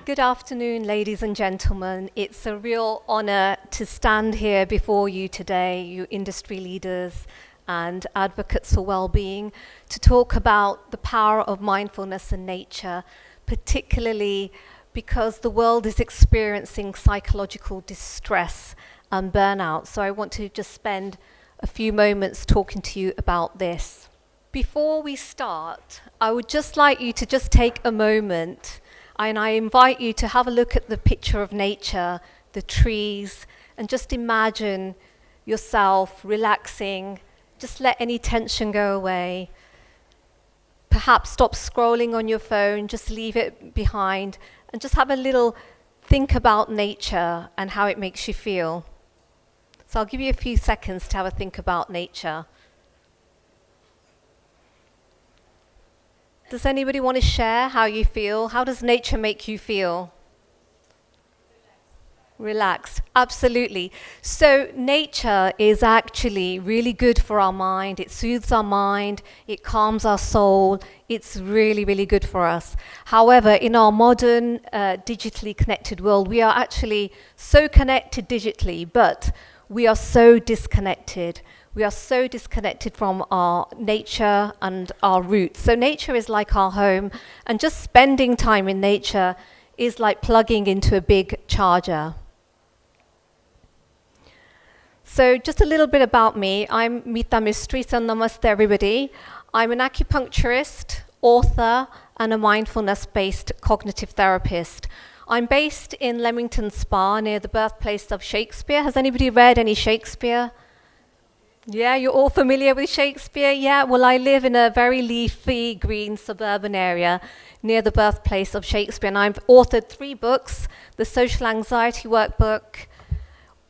Good afternoon, ladies and gentlemen. It's a real honor to stand here before you today, you industry leaders and advocates for well-being, to talk about the power of mindfulness and nature, particularly because the world is experiencing psychological distress and burnout. So I want to just spend a few moments talking to you about this. Before we start, I would just like you to just take a moment, and I invite you to have a look at the picture of nature, the trees, and just imagine yourself relaxing. Just let any tension go away. Perhaps stop scrolling on your phone, just leave it behind, and just have a little think about nature and how it makes you feel. So I'll give you a few seconds to have a think about nature. Does anybody want to share how you feel? How does nature make you feel? Relaxed, absolutely. So nature is actually really good for our mind. It soothes our mind, it calms our soul. It's really, really good for us. However, in our modern, digitally connected world, we are actually so connected digitally, but we are so disconnected. We are so disconnected from our nature and our roots. So nature is like our home, and just spending time in nature is like plugging into a big charger. So just a little bit about me. I'm Mita Mistry, so namaste everybody. I'm an acupuncturist, author, and a mindfulness-based cognitive therapist. I'm based in Leamington Spa, near the birthplace of Shakespeare. Has anybody read any Shakespeare? Yeah, you're all familiar with Shakespeare? Yeah, well, I live in a very leafy, green suburban area near the birthplace of Shakespeare, and I've authored 3 books: the Social Anxiety Workbook,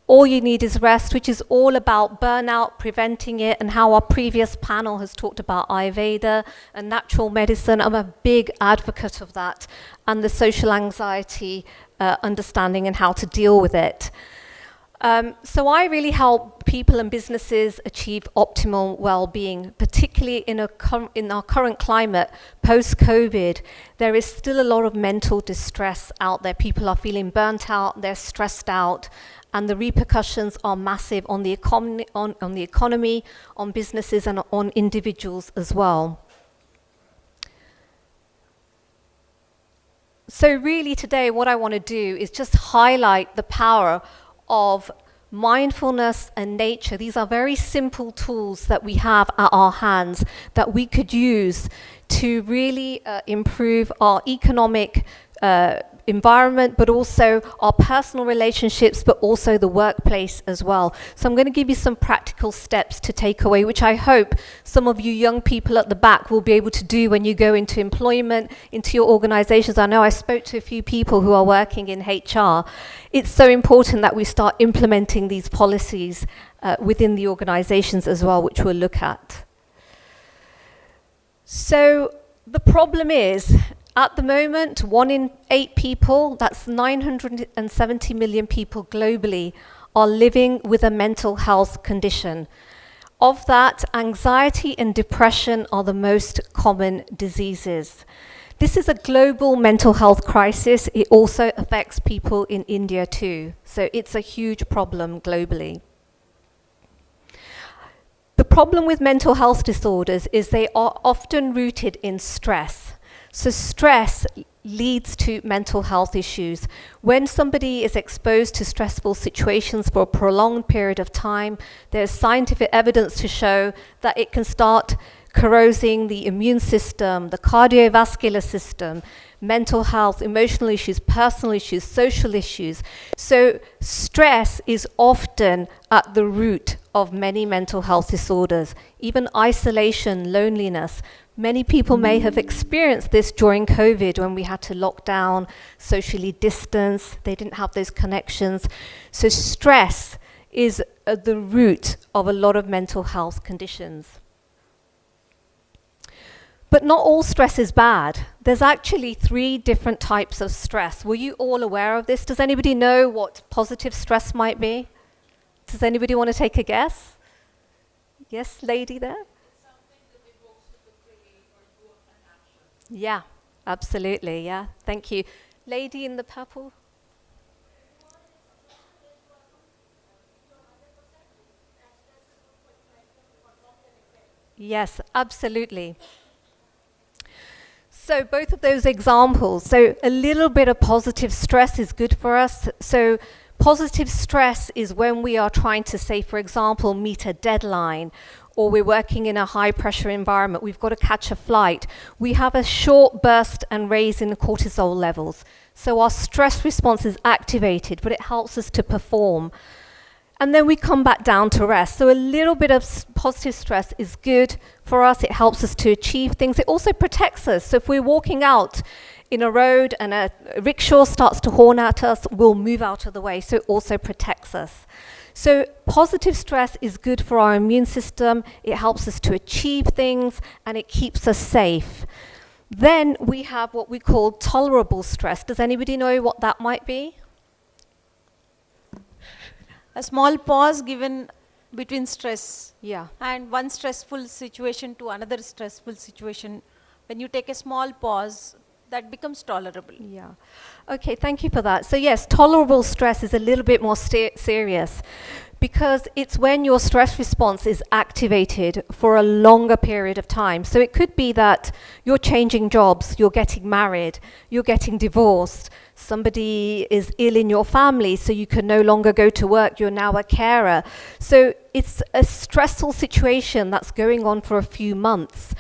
All You Need Is Rest, which is all about burnout, preventing it, and how our previous panel has talked about Ayurveda and natural medicine. I'm a big advocate of that, and the social anxiety understanding and how to deal with it. So I really help people and businesses achieve optimal well-being, particularly in our current climate, post-COVID. There is still a lot of mental distress out there. People are feeling burnt out, they're stressed out, and the repercussions are massive on the economy, on businesses, and on individuals as well. So really today what I want to do is just highlight the power of mindfulness and nature. These are very simple tools that we have at our hands that we could use to really improve our economic environment, but also our personal relationships, but also the workplace as well. So I'm going to give you some practical steps to take away, which I hope some of you young people at the back will be able to do when you go into employment, into your organizations. I know I spoke to a few people who are working in HR. It's so important that we start implementing these policies within the organizations as well, which we'll look at. So the problem is, at the moment, 1 in 8 people, that's 970 million people globally, are living with a mental health condition. Of that, anxiety and depression are the most common diseases. This is a global mental health crisis. It also affects people in India too. So it's a huge problem globally. The problem with mental health disorders is they are often rooted in stress. So stress leads to mental health issues. When somebody is exposed to stressful situations for a prolonged period of time, there's scientific evidence to show that it can start corrosing the immune system, the cardiovascular system, mental health, emotional issues, personal issues, social issues. So stress is often at the root of many mental health disorders, even isolation, loneliness. Many people may have experienced this during COVID when we had to lock down, socially distance, they didn't have those connections. So stress is at the root of a lot of mental health conditions. But not all stress is bad. There's actually 3 different types of stress. Were you all aware of this? Does anybody know what positive stress might be? Does anybody want to take a guess? Yes, lady there? Yeah, absolutely, yeah. Thank you. Lady in the purple. Yes, absolutely. So both of those examples, so a little bit of positive stress is good for us. So positive stress is when we are trying to, say, for example, meet a deadline, or we're working in a high pressure environment, we've got to catch a flight. We have a short burst and raise in cortisol levels. So our stress response is activated, but it helps us to perform. And then we come back down to rest. So a little bit of positive stress is good for us. It helps us to achieve things. It also protects us. So if we're walking out in a road and a rickshaw starts to horn at us, we'll move out of the way. So it also protects us. So positive stress is good for our immune system. It helps us to achieve things and it keeps us safe. Then we have what we call tolerable stress. Does anybody know what that might be? A small pause given between stress. Yeah. And one stressful situation to another stressful situation. When you take a small pause, that becomes tolerable. Yeah. Okay, thank you for that. So yes, tolerable stress is a little bit more serious because it's when your stress response is activated for a longer period of time. So it could be that you're changing jobs, you're getting married, you're getting divorced, somebody is ill in your family, so you can no longer go to work, you're now a carer. So it's a stressful situation that's going on for a few months.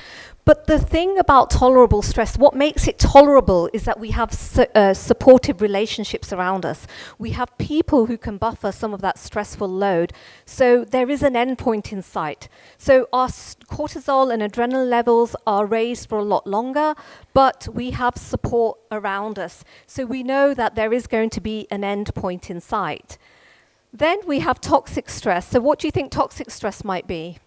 But the thing about tolerable stress, what makes it tolerable is that we have supportive relationships around us. We have people who can buffer some of that stressful load. So there is an endpoint in sight. So our cortisol and adrenaline levels are raised for a lot longer, but we have support around us. So we know that there is going to be an endpoint in sight. Then we have toxic stress. So what do you think toxic stress might be?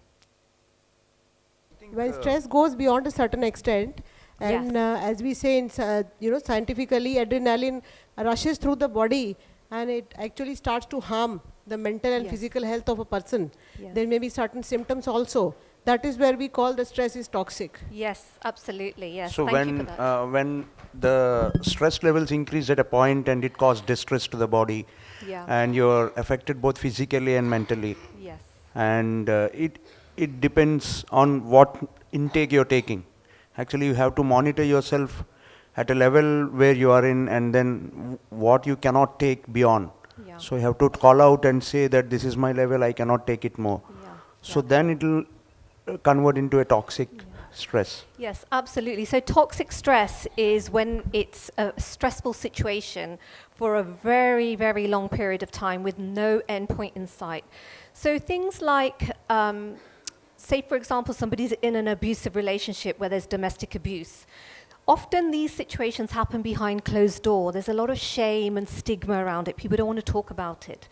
When stress goes beyond a certain extent, and Yes. as we say, in, scientifically, adrenaline rushes through the body, and it actually starts to harm the mental and Yes. physical health of a person. Yes. There may be certain symptoms also. That is where we call the stress is toxic. Yes, absolutely. Yes. So Thank you for that. when the stress levels increase at a point and it causes distress to the body, Yeah. and you're affected both physically and mentally, Yes. and it depends on what intake you're taking. Actually, you have to monitor yourself at a level where you are in, and then what you cannot take beyond. Yeah. So you have to call out and say that this is my level, I cannot take it more. Yeah. So then it will convert into a toxic stress. Yes, absolutely. So toxic stress is when it's a stressful situation for a very, very long period of time with no endpoint in sight. So things like, say, for example, somebody's in an abusive relationship where there's domestic abuse. Often these situations happen behind closed door. There's a lot of shame and stigma around it. People don't want to talk about it.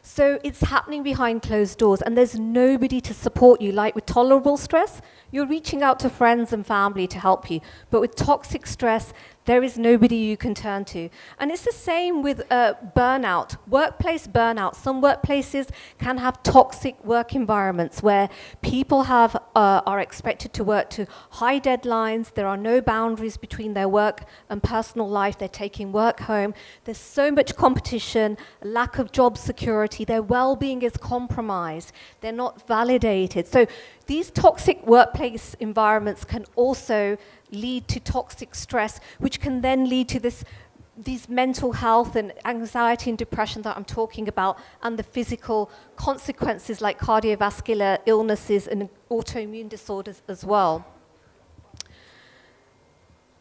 So it's happening behind closed doors, and there's nobody to support you. Like with tolerable stress, you're reaching out to friends and family to help you. But with toxic stress, there is nobody you can turn to. And it's the same with burnout, workplace burnout. Some workplaces can have toxic work environments where people are expected to work to high deadlines. There are no boundaries between their work and personal life. They're taking work home. There's so much competition, lack of job security. Their well-being is compromised. They're not validated. So these toxic workplace environments can also lead to toxic stress, which can then lead to these mental health and anxiety and depression that I'm talking about, and the physical consequences like cardiovascular illnesses and autoimmune disorders as well.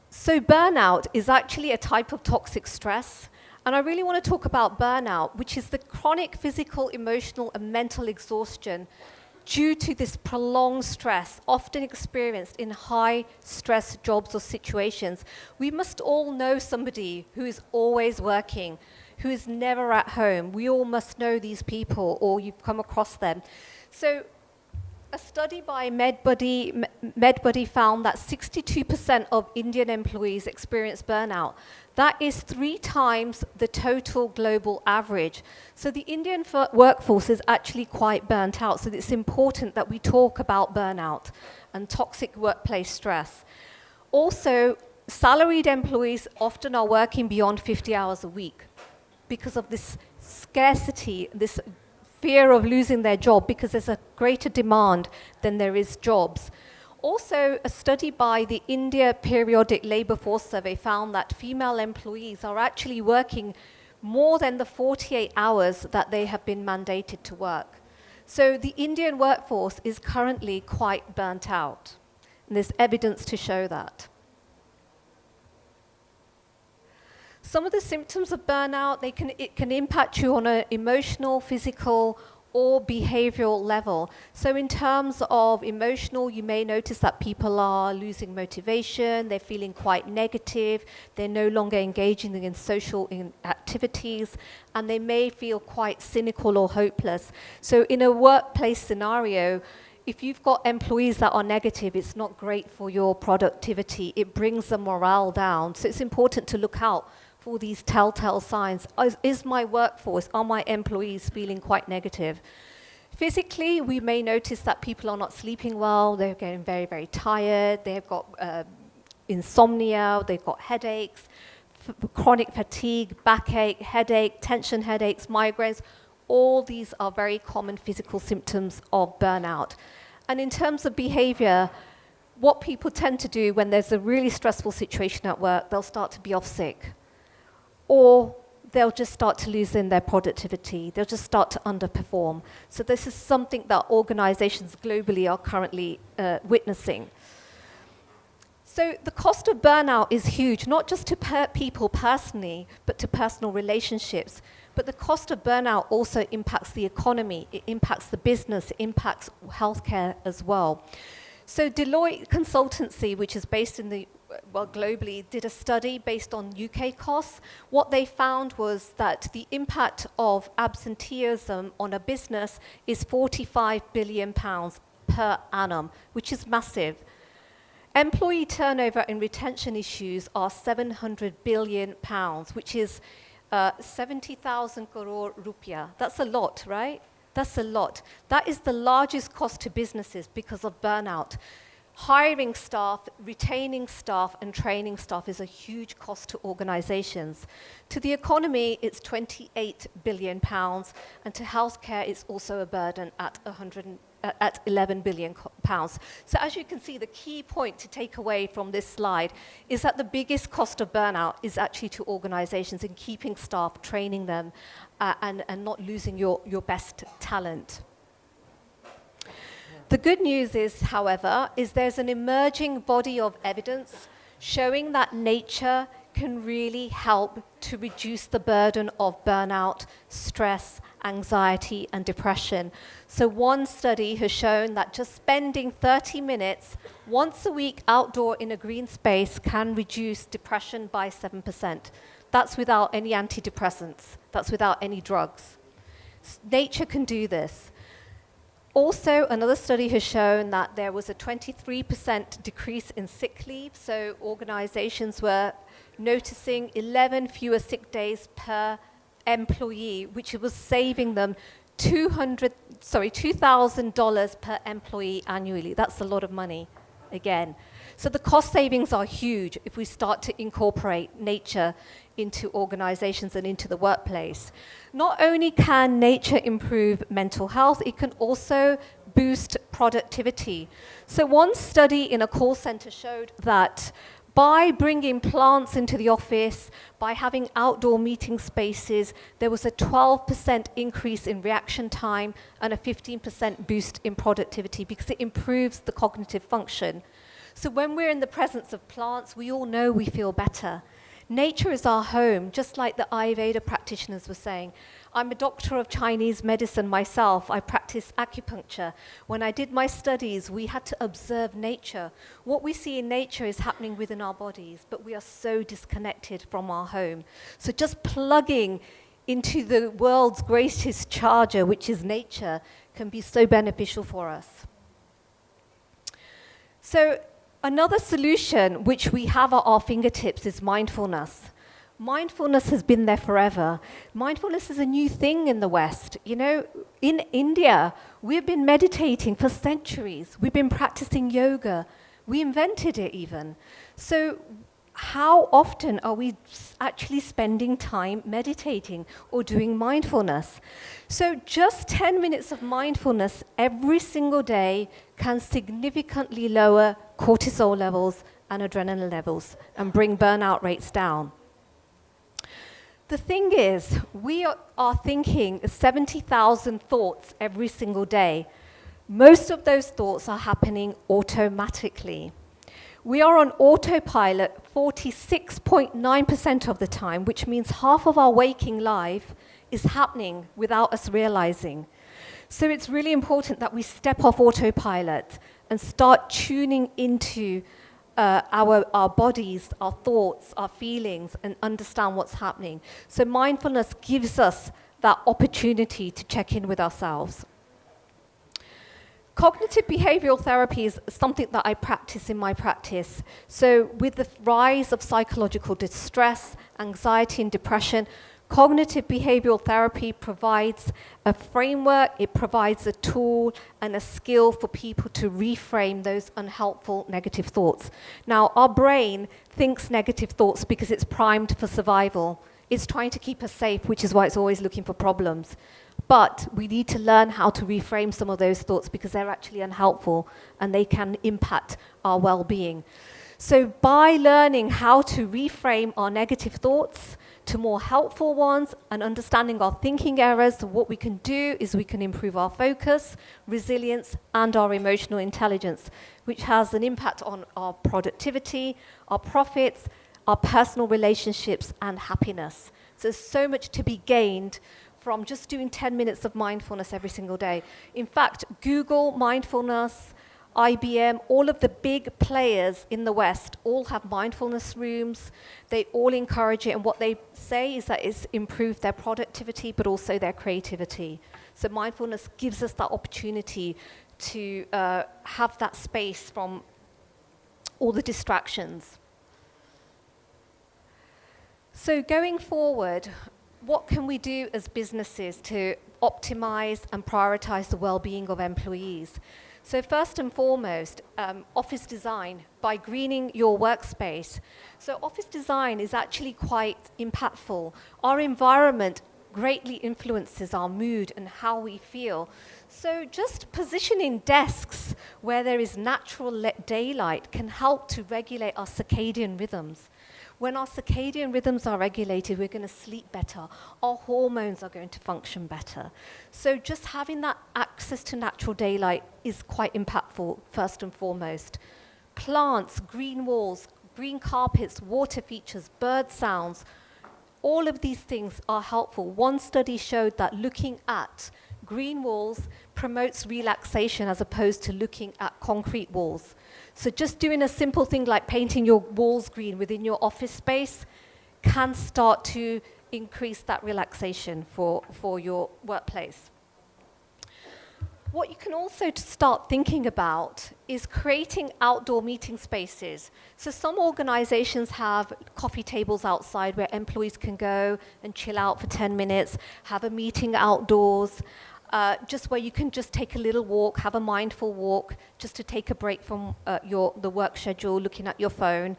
So burnout is actually a type of toxic stress. And I really want to talk about burnout, which is the chronic physical, emotional, and mental exhaustion due to this prolonged stress, often experienced in high-stress jobs or situations. We must all know somebody who is always working, who is never at home. We all must know these people, or you've come across them. So a study by MedBuddy found that 62% of Indian employees experience burnout. That is 3 times the total global average. So the Indian workforce is actually quite burnt out. So it's important that we talk about burnout and toxic workplace stress. Also, salaried employees often are working beyond 50 hours a week because of this scarcity, this fear of losing their job, because there's a greater demand than there is jobs. Also, a study by the India Periodic Labour Force Survey found that female employees are actually working more than the 48 hours that they have been mandated to work. So the Indian workforce is currently quite burnt out, and there's evidence to show that. Some of the symptoms of burnout, it can impact you on an emotional, physical, or behavioral level. So in terms of emotional, you may notice that people are losing motivation, they're feeling quite negative, they're no longer engaging in social activities, and they may feel quite cynical or hopeless. So in a workplace scenario, if you've got employees that are negative, it's not great for your productivity. It brings the morale down. So it's important to look out for these telltale signs. Is my workforce, are my employees feeling quite negative? Physically, we may notice that people are not sleeping well, they're getting very, very tired, they've got insomnia, they've got headaches, chronic fatigue, backache, headache, tension headaches, migraines. All these are very common physical symptoms of burnout. And in terms of behavior, what people tend to do when there's a really stressful situation at work, they'll start to be off sick. Or they'll just start to lose in their productivity. They'll just start to underperform. So this is something that organizations globally are currently witnessing. So the cost of burnout is huge, not just to people personally, but to personal relationships. But the cost of burnout also impacts the economy, it impacts the business, it impacts healthcare as well. So Deloitte Consultancy, which is based in globally, did a study based on UK costs. What they found was that the impact of absenteeism on a business is £45 billion per annum, which is massive. Employee turnover and retention issues are £700 billion, which is 70,000 crore rupiah. That's a lot, right? That's a lot. That is the largest cost to businesses because of burnout. Hiring staff, retaining staff, and training staff is a huge cost to organizations. To the economy, it's £28 billion, and to healthcare, it's also a burden at £11 billion. So as you can see, the key point to take away from this slide is that the biggest cost of burnout is actually to organizations in keeping staff, training them, and not losing your best talent. The good news is, however, there's an emerging body of evidence showing that nature can really help to reduce the burden of burnout, stress, anxiety, and depression. So one study has shown that just spending 30 minutes once a week outdoor in a green space can reduce depression by 7%. That's without any antidepressants. That's without any drugs. Nature can do this. Also, another study has shown that there was a 23% decrease in sick leave, so organizations were noticing 11 fewer sick days per employee, which was saving them $2,000 per employee annually. That's a lot of money, again. So the cost savings are huge if we start to incorporate nature into organizations and into the workplace. Not only can nature improve mental health, it can also boost productivity. So one study in a call center showed that by bringing plants into the office, by having outdoor meeting spaces, there was a 12% increase in reaction time and a 15% boost in productivity because it improves the cognitive function. So when we're in the presence of plants, we all know we feel better. Nature is our home, just like the Ayurveda practitioners were saying. I'm a doctor of Chinese medicine myself. I practice acupuncture. When I did my studies, we had to observe nature. What we see in nature is happening within our bodies, but we are so disconnected from our home. So just plugging into the world's greatest charger, which is nature, can be so beneficial for us. So another solution which we have at our fingertips is mindfulness. Mindfulness has been there forever. Mindfulness is a new thing in the West. You know, in India, we've been meditating for centuries. We've been practicing yoga. We invented it even. So how often are we actually spending time meditating or doing mindfulness? So just 10 minutes of mindfulness every single day can significantly lower cortisol levels and adrenaline levels and bring burnout rates down. The thing is, we are thinking 70,000 thoughts every single day. Most of those thoughts are happening automatically. We are on autopilot 46.9% of the time, which means half of our waking life is happening without us realizing. So it's really important that we step off autopilot and start tuning into our bodies, our thoughts, our feelings, and understand what's happening. So mindfulness gives us that opportunity to check in with ourselves. Cognitive behavioral therapy is something that I practice in my practice. So with the rise of psychological distress, anxiety, and depression, cognitive behavioral therapy provides a framework, it provides a tool and a skill for people to reframe those unhelpful negative thoughts. Now, our brain thinks negative thoughts because it's primed for survival. It's trying to keep us safe, which is why it's always looking for problems. But we need to learn how to reframe some of those thoughts because they're actually unhelpful and they can impact our well-being. So by learning how to reframe our negative thoughts to more helpful ones and understanding our thinking errors, what we can do is we can improve our focus, resilience, and our emotional intelligence, which has an impact on our productivity, our profits, our personal relationships, and happiness. So there's so much to be gained from just doing 10 minutes of mindfulness every single day. In fact, Google, mindfulness, IBM, all of the big players in the West all have mindfulness rooms. They all encourage it, and what they say is that it's improved their productivity, but also their creativity. So mindfulness gives us that opportunity to have that space from all the distractions. So going forward, what can we do as businesses to optimize and prioritize the well-being of employees? So first and foremost, office design, by greening your workspace. So office design is actually quite impactful. Our environment greatly influences our mood and how we feel. So just positioning desks where there is natural daylight can help to regulate our circadian rhythms. When our circadian rhythms are regulated, we're going to sleep better. Our hormones are going to function better. So just having that access to natural daylight is quite impactful, first and foremost. Plants, green walls, green carpets, water features, bird sounds, all of these things are helpful. One study showed that looking at green walls promotes relaxation as opposed to looking at concrete walls. So just doing a simple thing like painting your walls green within your office space can start to increase that relaxation for your workplace. What you can also start thinking about is creating outdoor meeting spaces. So some organizations have coffee tables outside where employees can go and chill out for 10 minutes, have a meeting outdoors, just where you can just take a little walk, have a mindful walk, just to take a break from the work schedule, looking at your phone.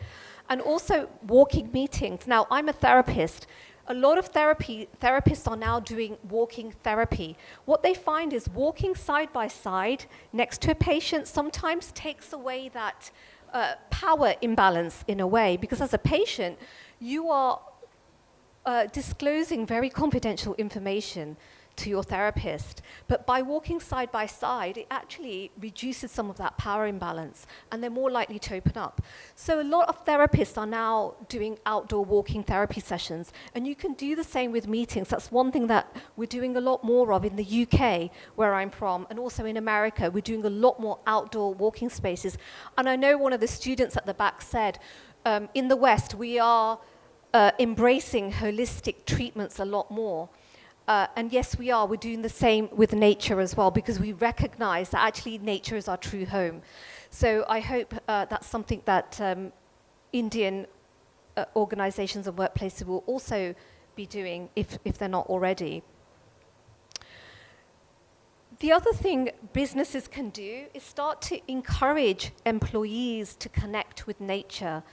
And also walking meetings. Now, I'm a therapist. A lot of therapists are now doing walking therapy. What they find is walking side by side next to a patient sometimes takes away that power imbalance in a way, because as a patient, you are disclosing very confidential information to your therapist. But by walking side by side, it actually reduces some of that power imbalance, and they're more likely to open up. So a lot of therapists are now doing outdoor walking therapy sessions, and you can do the same with meetings. That's one thing that we're doing a lot more of in the UK, where I'm from, and also in America. We're doing a lot more outdoor walking spaces. And I know one of the students at the back said, in the West, we are embracing holistic treatments a lot more. And yes, we are. We're doing the same with nature as well, because we recognize that actually nature is our true home. So I hope that's something that Indian organizations and workplaces will also be doing if they're not already. The other thing businesses can do is start to encourage employees to connect with nature.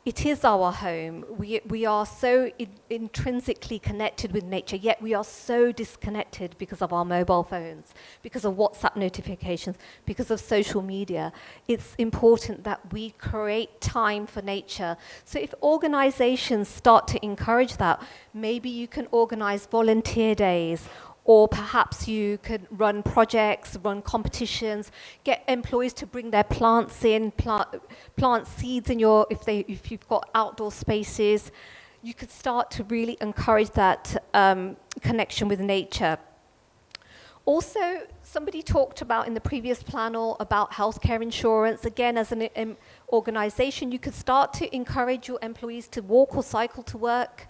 it is our home. We are so intrinsically connected with nature, yet we are so disconnected because of our mobile phones, because of WhatsApp notifications, because of social media. It's important that we create time for nature. So if organizations start to encourage that, maybe you can organize volunteer days, or perhaps you could run projects, run competitions, get employees to bring their plants in, plant seeds in if you've got outdoor spaces. You could start to really encourage that connection with nature. Also, somebody talked about in the previous panel about healthcare insurance. Again, as an organization, you could start to encourage your employees to walk or cycle to work.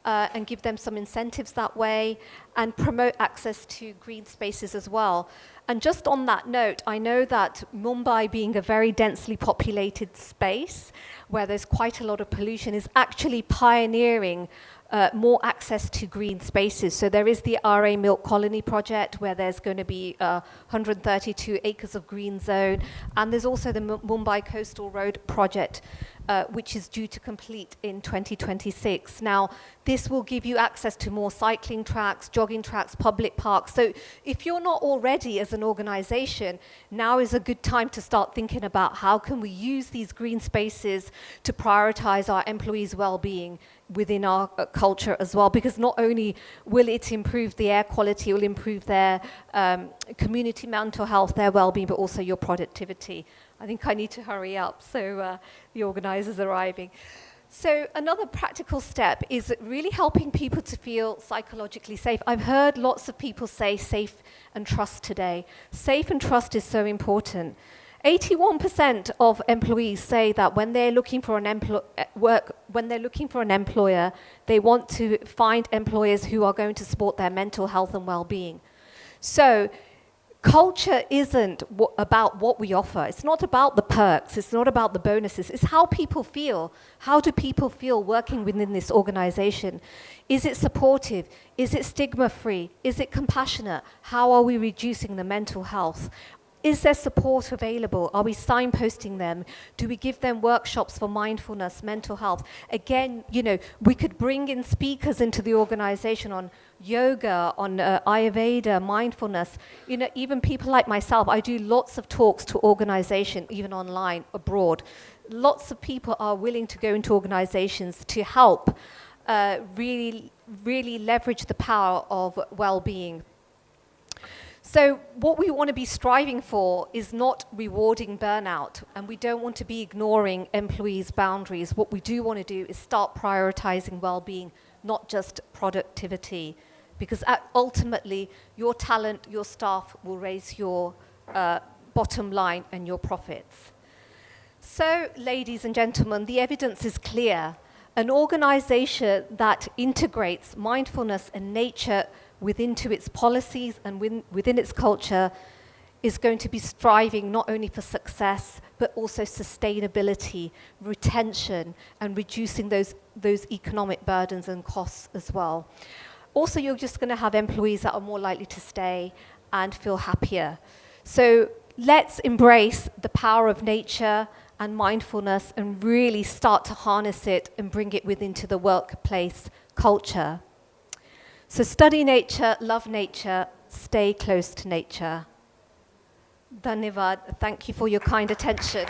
And give them some incentives that way, and promote access to green spaces as well. And just on that note, I know that Mumbai, being a very densely populated space where there's quite a lot of pollution, is actually pioneering more access to green spaces. So there is the RA Milk Colony project where there's going to be 132 acres of green zone, and there's also the Mumbai Coastal Road project, which is due to complete in 2026. Now, this will give you access to more cycling tracks, jogging tracks, public parks. So if you're not already as an organization, now is a good time to start thinking about how can we use these green spaces to prioritize our employees' well-being within our culture as well, because not only will it improve the air quality, it will improve their community mental health, their well-being, but also your productivity. I think I need to hurry up, so the organizers are arriving. So another practical step is really helping people to feel psychologically safe. I've heard lots of people say safe and trust today. Safe and trust is so important. 81% of employees say that when they're looking for an employer, they want to find employers who are going to support their mental health and well-being. So culture isn't about what we offer. It's not about the perks. It's not about the bonuses. It's how people feel. How do people feel working within this organization? Is it supportive? Is it stigma-free? Is it compassionate? How are we reducing the mental health? Is there support available? Are we signposting them? Do we give them workshops for mindfulness, mental health? Again, we could bring in speakers into the organization on yoga, on Ayurveda, mindfulness. Even people like myself, I do lots of talks to organization, even online, abroad. Lots of people are willing to go into organizations to help really, really leverage the power of well-being. So what we want to be striving for is not rewarding burnout, and we don't want to be ignoring employees' boundaries. What we do want to do is start prioritizing well-being, not just productivity, because ultimately your talent, your staff will raise your bottom line and your profits. So, ladies and gentlemen, the evidence is clear. An organization that integrates mindfulness and nature into its policies and within its culture is going to be striving not only for success, but also sustainability, retention, and reducing those economic burdens and costs as well. Also, you're just going to have employees that are more likely to stay and feel happier. So let's embrace the power of nature and mindfulness and really start to harness it and bring it into the workplace culture. So study nature, love nature, stay close to nature. Dhanyavad. Thank you for your kind attention.